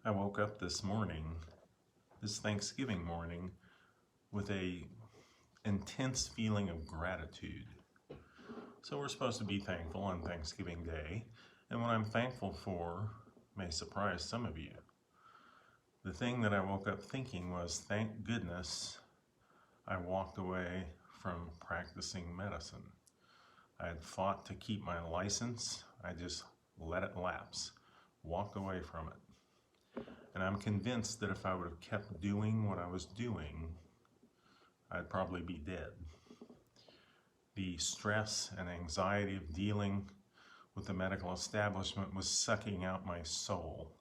I woke up this Thanksgiving morning, with a intense feeling of gratitude. So we're supposed to be thankful on Thanksgiving Day, and what I'm thankful for may surprise some of you. The thing that I woke up thinking was, thank goodness I walked away from practicing medicine. I had fought to keep my license. I just let it lapse, walked away from it. And I'm convinced that if I would have kept doing what I was doing, I'd probably be dead. The stress and anxiety of dealing with the medical establishment was sucking out my soul.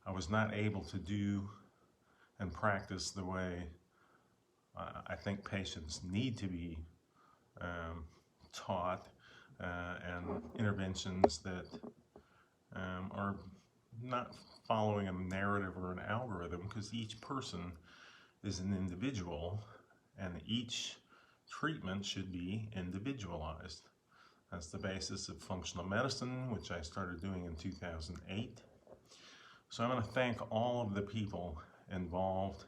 I was not able to do and practice the way I think patients need to be taught, and interventions that are not following a narrative or an algorithm, because each person is an individual and each treatment should be individualized. That's the basis of functional medicine, which I started doing in 2008. So I want to thank all of the people involved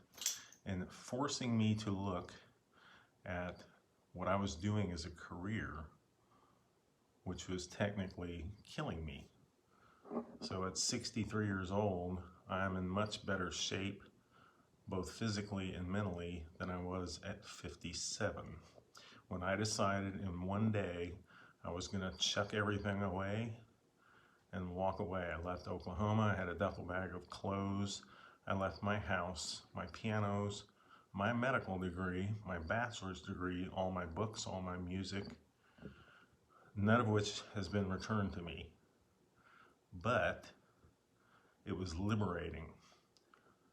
in forcing me to look at what I was doing as a career, which was technically killing me. So at 63 years old, I'm in much better shape, both physically and mentally, than I was at 57. When I decided in one day I was going to chuck everything away and walk away. I left Oklahoma. I had a duffel bag of clothes. I left my house, my pianos, my medical degree, my bachelor's degree, all my books, all my music, none of which has been returned to me. But it was liberating.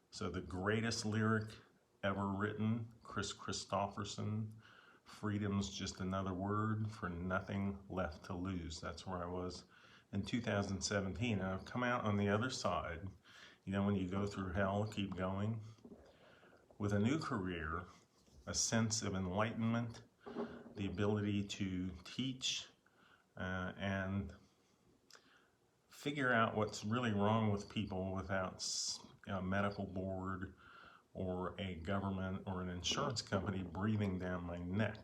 So the greatest lyric ever written, Chris Christopherson, freedom's just another word for nothing left to lose. That's where I was in 2017. And I've come out on the other side. You know, when you go through hell, keep going. With a new career, a sense of enlightenment, the ability to teach and figure out what's really wrong with people without a medical board or a government or an insurance company breathing down my neck.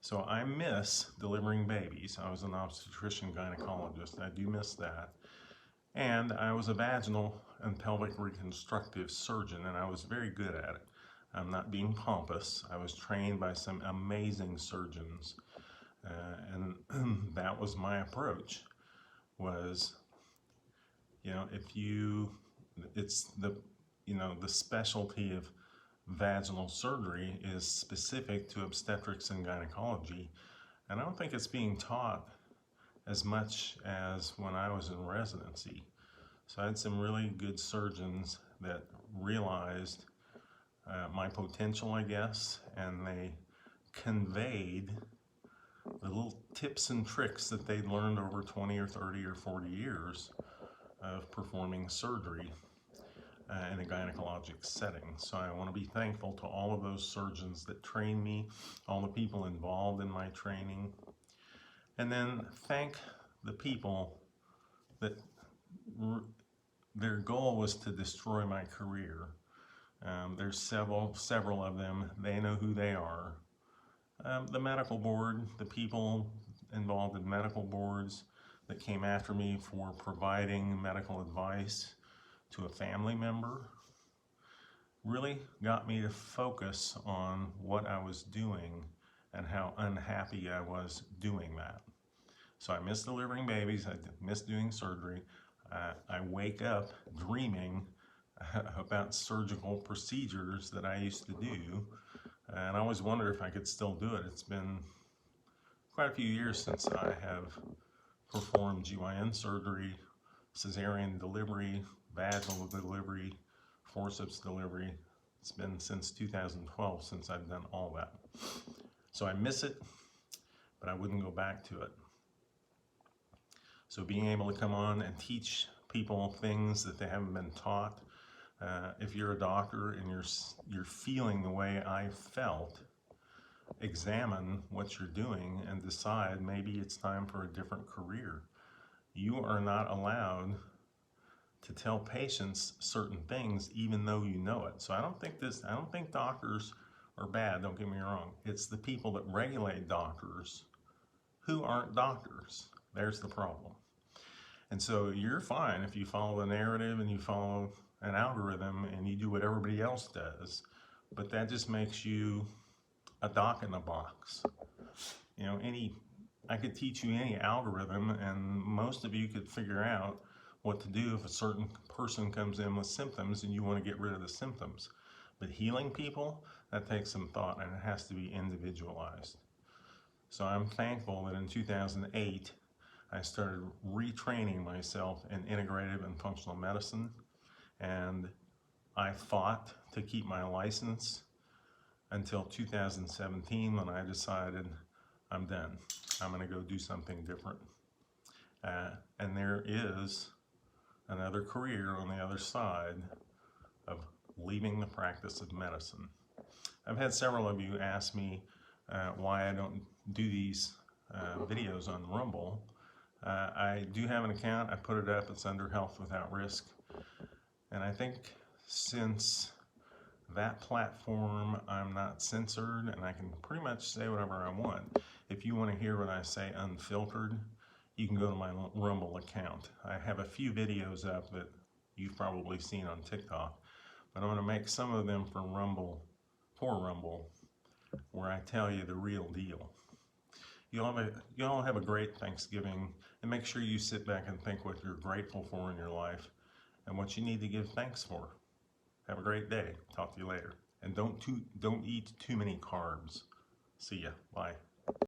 So I miss delivering babies. I was an obstetrician gynecologist. I do miss that. And I was a vaginal and pelvic reconstructive surgeon, and I was very good at it. I'm not being pompous. I was trained by some amazing surgeons, and that was my approach. Was, it's the specialty of vaginal surgery is specific to obstetrics and gynecology, and I don't think it's being taught as much as when I was in residency. So I had some really good surgeons that realized my potential, I guess, and they conveyed the little tips and tricks that they'd learned over 20 or 30 or 40 years of performing surgery in a gynecologic setting. So I want to be thankful to all of those surgeons that trained me, all the people involved in my training, and then thank the people that their goal was to destroy my career. There's several of them. They know who they are. The medical board, the people involved in medical boards that came after me for providing medical advice to a family member, really got me to focus on what I was doing and how unhappy I was doing that. So I miss delivering babies. I miss doing surgery. I wake up dreaming about surgical procedures that I used to do, and I always wonder if I could still do it. It's been quite a few years since I have performed GYN surgery, cesarean delivery, vaginal delivery, forceps delivery. It's been since 2012 since I've done all that. So I miss it, but I wouldn't go back to it. So being able to come on and teach people things that they haven't been taught. If you're a doctor and you're feeling the way I felt, examine what you're doing and decide maybe it's time for a different career. You are not allowed to tell patients certain things even though you know it. So I don't think doctors are bad, don't get me wrong. It's the people that regulate doctors who aren't doctors. There's the problem. And so you're fine if you follow the narrative and you follow an algorithm and you do what everybody else does, but that just makes you a doc in the box. You know, I could teach you any algorithm and most of you could figure out what to do if a certain person comes in with symptoms and you want to get rid of the symptoms. But healing people, that takes some thought and it has to be individualized. So I'm thankful that in 2008, I started retraining myself in integrative and functional medicine, and I fought to keep my license until 2017 when I decided I'm done. I'm going to go do something different. And there is another career on the other side of leaving the practice of medicine. I've had several of you ask me why I don't do these videos on Rumble. I do have an account. I put it up. It's under Health Without Risk. And I think since that platform, I'm not censored and I can pretty much say whatever I want. If you want to hear what I say unfiltered, you can go to my Rumble account. I have a few videos up that you've probably seen on TikTok, but I'm going to make some of them for Rumble, where I tell you the real deal. You all have a great Thanksgiving, and make sure you sit back and think what you're grateful for in your life and what you need to give thanks for. Have a great day. Talk to you later. And don't eat too many carbs. See ya. Bye.